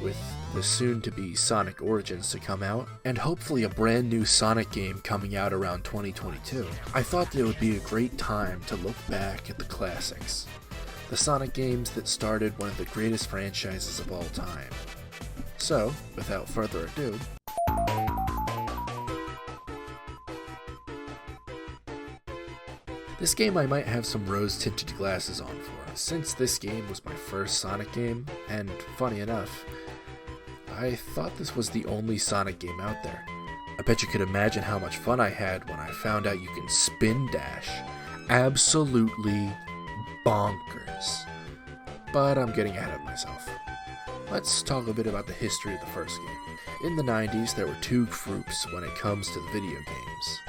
with the soon-to-be Sonic Origins to come out, and hopefully a brand new Sonic game coming out around 2022, I thought that it would be a great time to look back at the classics. The Sonic games that started one of the greatest franchises of all time. So, without further ado, this game I might have some rose-tinted glasses on for, since this game was my first Sonic game, and funny enough, I thought this was the only Sonic game out there. I bet you could imagine how much fun I had when I found out you can spin dash. Absolutely bonkers. But I'm getting ahead of myself. Let's talk a bit about the history of the first game. In the 90s, there were two groups when it comes to the video games,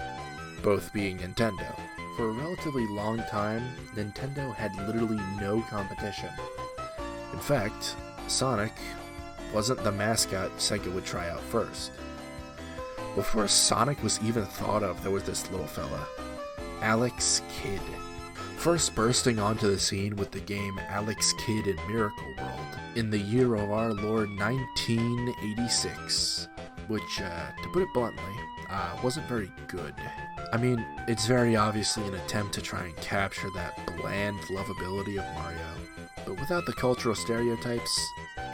both being Nintendo. For a relatively long time, Nintendo had literally no competition. In fact, Sonic wasn't the mascot Sega would try out first. Before Sonic was even thought of, there was this little fella, Alex Kidd, first bursting onto the scene with the game Alex Kidd in Miracle World in the year of our Lord 1986, which, to put it bluntly, wasn't very good. I mean, it's very obviously an attempt to try and capture that bland lovability of Mario, but without the cultural stereotypes,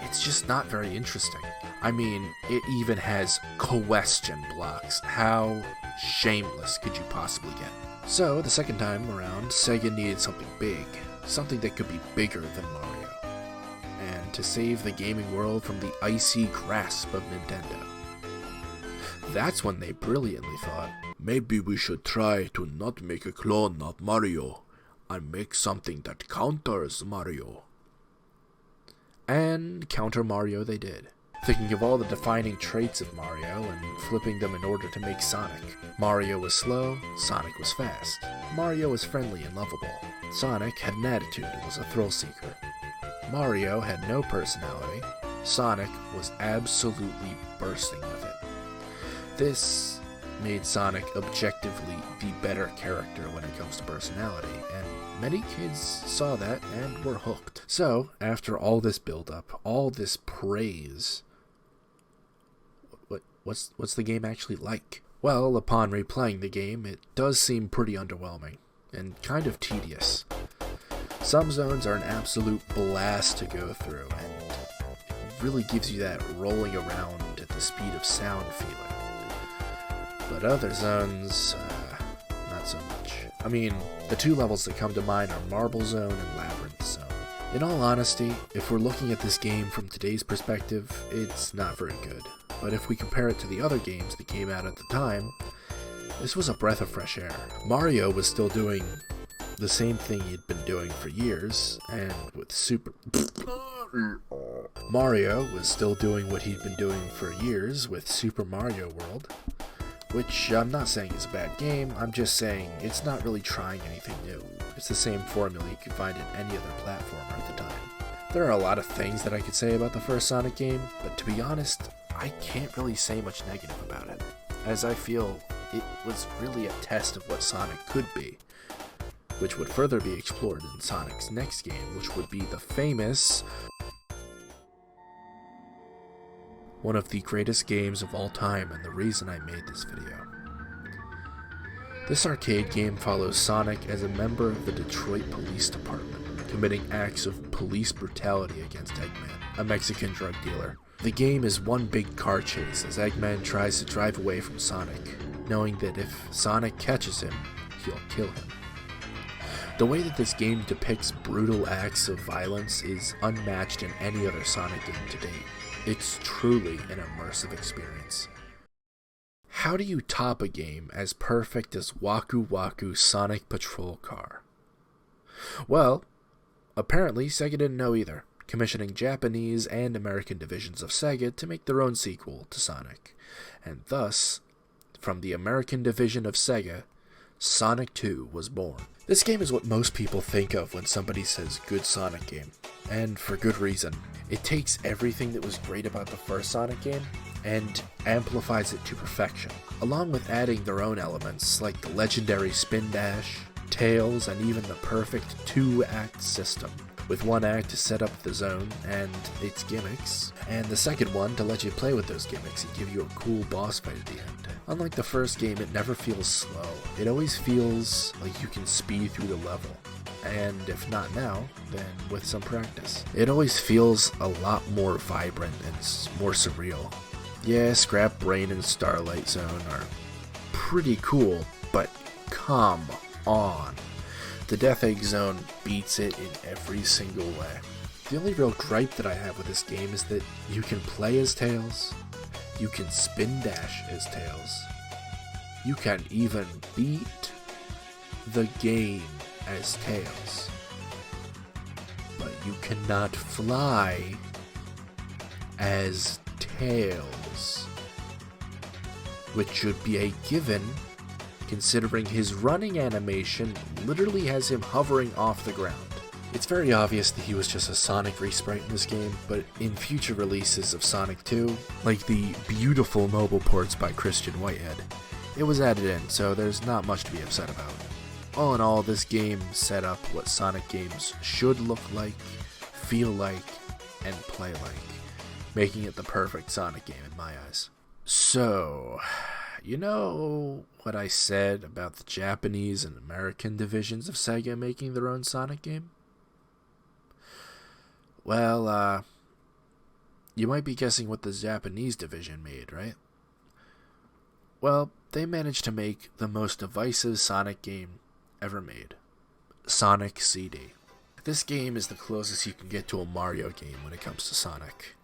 it's just not very interesting. I mean, it even has question blocks. How shameless could you possibly get? So, the second time around, Sega needed something big, something that could be bigger than Mario, and to save the gaming world from the icy grasp of Nintendo. That's when they brilliantly thought, maybe we should try to not make a clone of Mario, and make something that counters Mario. And counter Mario they did, thinking of all the defining traits of Mario and flipping them in order to make Sonic. Mario was slow, Sonic was fast. Mario was friendly and lovable. Sonic had an attitude and was a thrill seeker. Mario had no personality. Sonic was absolutely bursting with it. This made Sonic objectively the better character when it comes to personality, and many kids saw that and were hooked. So, after all this build-up, all this praise, what's the game actually like? Well, upon replaying the game, it does seem pretty underwhelming, and kind of tedious. Some zones are an absolute blast to go through, and it really gives you that rolling around at the speed of sound feeling. But other zones, not so much. I mean, the two levels that come to mind are Marble Zone and Labyrinth Zone. In all honesty, if we're looking at this game from today's perspective, it's not very good. But if we compare it to the other games that came out at the time, this was a breath of fresh air. Mario was still doing the same thing he'd been doing for years, and with Mario was still doing what he'd been doing for years with Super Mario World. Which I'm not saying is a bad game, I'm just saying it's not really trying anything new. It's the same formula you could find in any other platformer at the time. There are a lot of things that I could say about the first Sonic game, but to be honest, I can't really say much negative about it, as I feel it was really a test of what Sonic could be, which would further be explored in Sonic's next game, which would be the famous, one of the greatest games of all time, and the reason I made this video. This arcade game follows Sonic as a member of the Detroit Police Department, committing acts of police brutality against Eggman, a Mexican drug dealer. The game is one big car chase as Eggman tries to drive away from Sonic, knowing that if Sonic catches him, he'll kill him. The way that this game depicts brutal acts of violence is unmatched in any other Sonic game to date. It's truly an immersive experience. How do you top a game as perfect as Waku Waku Sonic Patrol Car? Well, apparently Sega didn't know either, commissioning Japanese and American divisions of Sega to make their own sequel to Sonic, and thus, from the American division of Sega, Sonic 2 was born. This game is what most people think of when somebody says good Sonic game, and for good reason. It takes everything that was great about the first Sonic game and amplifies it to perfection, along with adding their own elements like the legendary spin dash, tails, and even the perfect 2-act system. with one act to set up the zone and its gimmicks, and the second one to let you play with those gimmicks and give you a cool boss fight at the end. Unlike the first game, it never feels slow. It always feels like you can speed through the level. And if not now, then with some practice. It always feels a lot more vibrant and more surreal. Yeah, Scrap Brain and Starlight Zone are pretty cool, but come on. The Death Egg Zone beats it in every single way. The only real gripe that I have with this game is that you can play as Tails, you can spin dash as Tails, you can even beat the game as Tails, but you cannot fly as Tails, which should be a given considering his running animation literally has him hovering off the ground. It's very obvious that he was just a Sonic resprite in this game, but in future releases of Sonic 2, like the beautiful mobile ports by Christian Whitehead, it was added in, so there's not much to be upset about. All in all, this game set up what Sonic games should look like, feel like, and play like, making it the perfect Sonic game in my eyes. So, you know what I said about the Japanese and American divisions of Sega making their own Sonic game? Well, you might be guessing what the Japanese division made, right? Well, they managed to make the most divisive Sonic game ever made. Sonic CD. This game is the closest you can get to a Mario game when it comes to Sonic.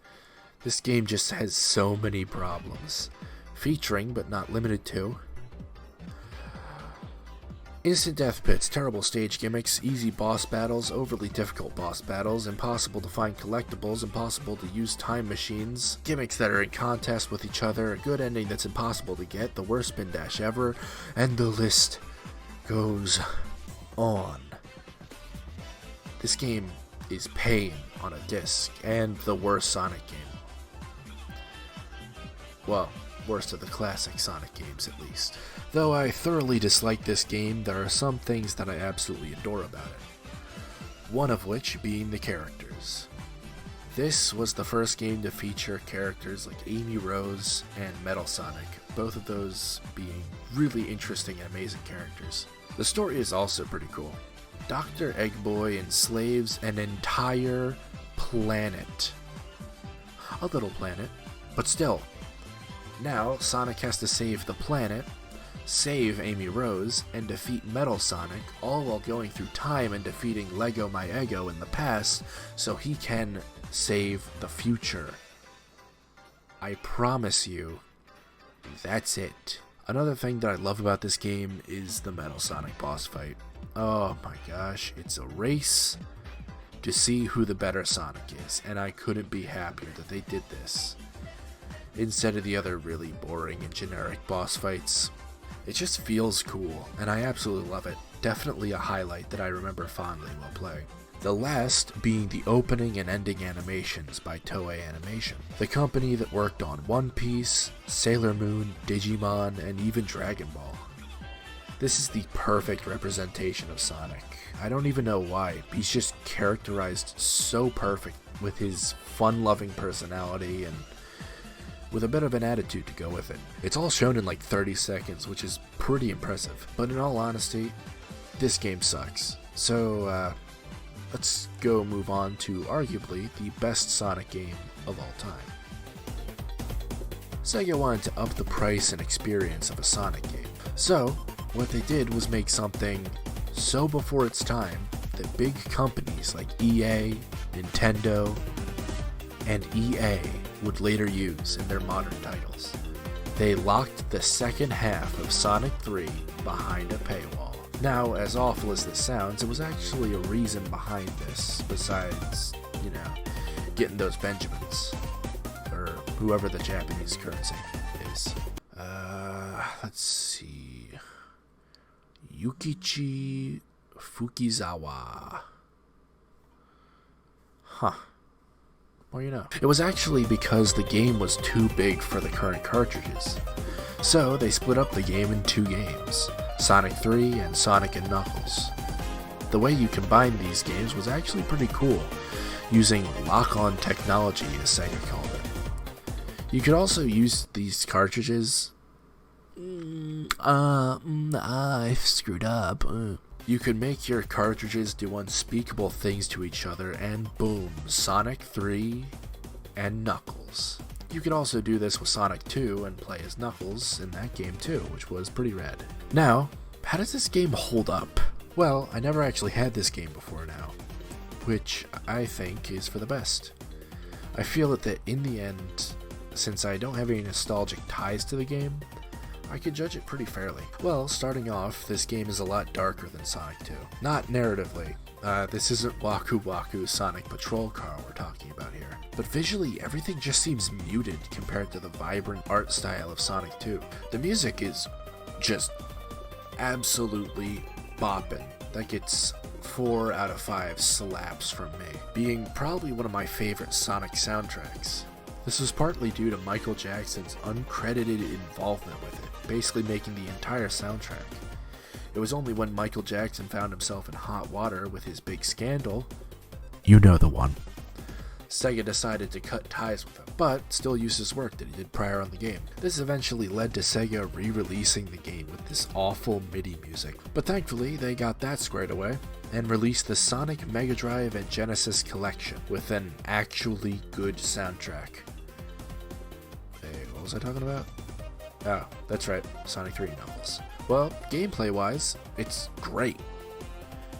This game just has so many problems, featuring, but not limited to, instant death pits, terrible stage gimmicks, easy boss battles, overly difficult boss battles, impossible to find collectibles, impossible to use time machines, gimmicks that are in contest with each other, a good ending that's impossible to get, the worst spin dash ever, and the list goes on. This game is pain on a disc, and the worst Sonic game. Well, worst of the classic Sonic games at least. Though I thoroughly dislike this game, there are some things that I absolutely adore about it. One of which being the characters. This was the first game to feature characters like Amy Rose and Metal Sonic, both of those being really interesting and amazing characters. The story is also pretty cool. Dr. Eggboy enslaves an entire planet. A little planet, but still. Now, Sonic has to save the planet, save Amy Rose, and defeat Metal Sonic, all while going through time and defeating Lego My Ego in the past, so he can save the future. I promise you, that's it. Another thing that I love about this game is the Metal Sonic boss fight. Oh my gosh, it's a race to see who the better Sonic is, and I couldn't be happier that they did this, instead of the other really boring and generic boss fights. It just feels cool, and I absolutely love it. Definitely a highlight that I remember fondly while playing. The last being the opening and ending animations by Toei Animation, the company that worked on One Piece, Sailor Moon, Digimon, and even Dragon Ball. This is the perfect representation of Sonic. I don't even know why. He's just characterized so perfect with his fun-loving personality and with a bit of an attitude to go with it. It's all shown in like 30 seconds, which is pretty impressive. But in all honesty, this game sucks. So, let's go move on to arguably the best Sonic game of all time. Sega wanted to up the price and experience of a Sonic game. So, what they did was make something so before its time that big companies like EA, Nintendo, and EA would later use in their modern titles. They locked the second half of Sonic 3 behind a paywall. Now, as awful as this sounds, it was actually a reason behind this, besides, getting those Benjamins, or whoever the Japanese currency is. Let's see. Yukichi Fukizawa. Huh. Well, it was actually because the game was too big for the current cartridges. So they split up the game in two games, Sonic 3 and Sonic & Knuckles. The way you combined these games was actually pretty cool, using lock-on technology as Sega called it. You could also use these cartridges... I've screwed up. You could make your cartridges do unspeakable things to each other, and boom, Sonic 3 and Knuckles. You could also do this with Sonic 2 and play as Knuckles in that game too, which was pretty rad. Now, how does this game hold up? Well, I never actually had this game before now, which I think is for the best. I feel that in the end, since I don't have any nostalgic ties to the game, I could judge it pretty fairly. Well, starting off, this game is a lot darker than Sonic 2. Not narratively. This isn't Waku Waku's Sonic Patrol car we're talking about here. But visually, everything just seems muted compared to the vibrant art style of Sonic 2. The music is just absolutely bopping. That gets 4 out of 5 slaps from me, being probably one of my favorite Sonic soundtracks. This was partly due to Michael Jackson's uncredited involvement with it, basically making the entire soundtrack. It was only when Michael Jackson found himself in hot water with his big scandal, you know the one, Sega decided to cut ties with him, but still used his work that he did prior on the game. This eventually led to Sega re-releasing the game with this awful MIDI music, but thankfully they got that squared away and released the Sonic Mega Drive and Genesis collection with an actually good soundtrack. What was I talking about? Oh, that's right, Sonic 3 Knuckles. Well, gameplay-wise, it's great.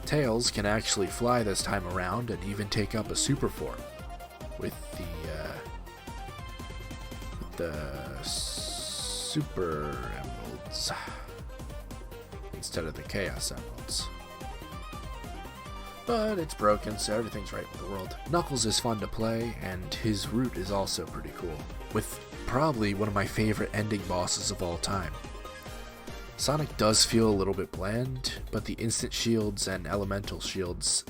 Tails can actually fly this time around and even take up a super form with the Super Emeralds instead of the Chaos Emeralds. But it's broken, so everything's right with the world. Knuckles is fun to play, and his route is also pretty cool, with probably one of my favorite ending bosses of all time. Sonic does feel a little bit bland, but the instant shields and elemental shields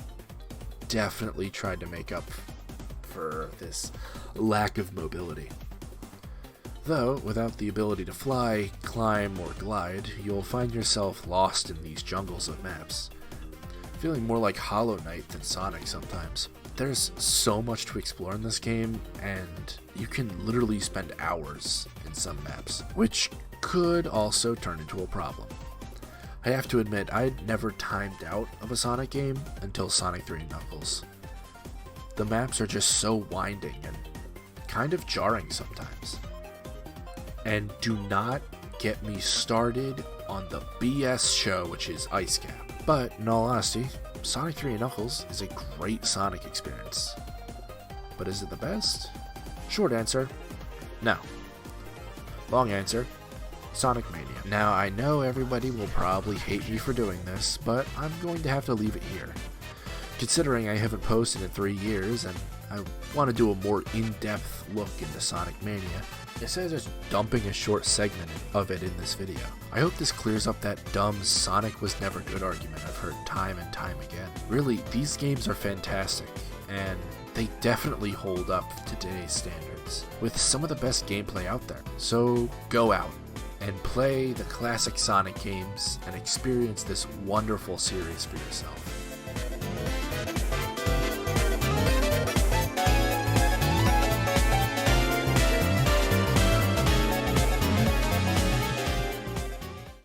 definitely tried to make up for this lack of mobility. Though, without the ability to fly, climb, or glide, you'll find yourself lost in these jungles of maps, feeling more like Hollow Knight than Sonic sometimes. There's so much to explore in this game, and you can literally spend hours in some maps, which could also turn into a problem. I have to admit, I'd never timed out of a Sonic game until Sonic 3 Knuckles. The maps are just so winding and kind of jarring sometimes. And do not get me started on the BS show, which is Ice Cap. But in all honesty, Sonic 3 and Knuckles is a great Sonic experience. But is it the best? Short answer, no. Long answer, Sonic Mania. Now, I know everybody will probably hate me for doing this, but I'm going to have to leave it here. Considering I haven't posted in 3 years, and I want to do a more in-depth look into Sonic Mania, instead of just dumping a short segment of it in this video. I hope this clears up that dumb Sonic was never good argument I've heard time and time again. Really, these games are fantastic, and they definitely hold up to today's standards, with some of the best gameplay out there. So go out and play the classic Sonic games and experience this wonderful series for yourself.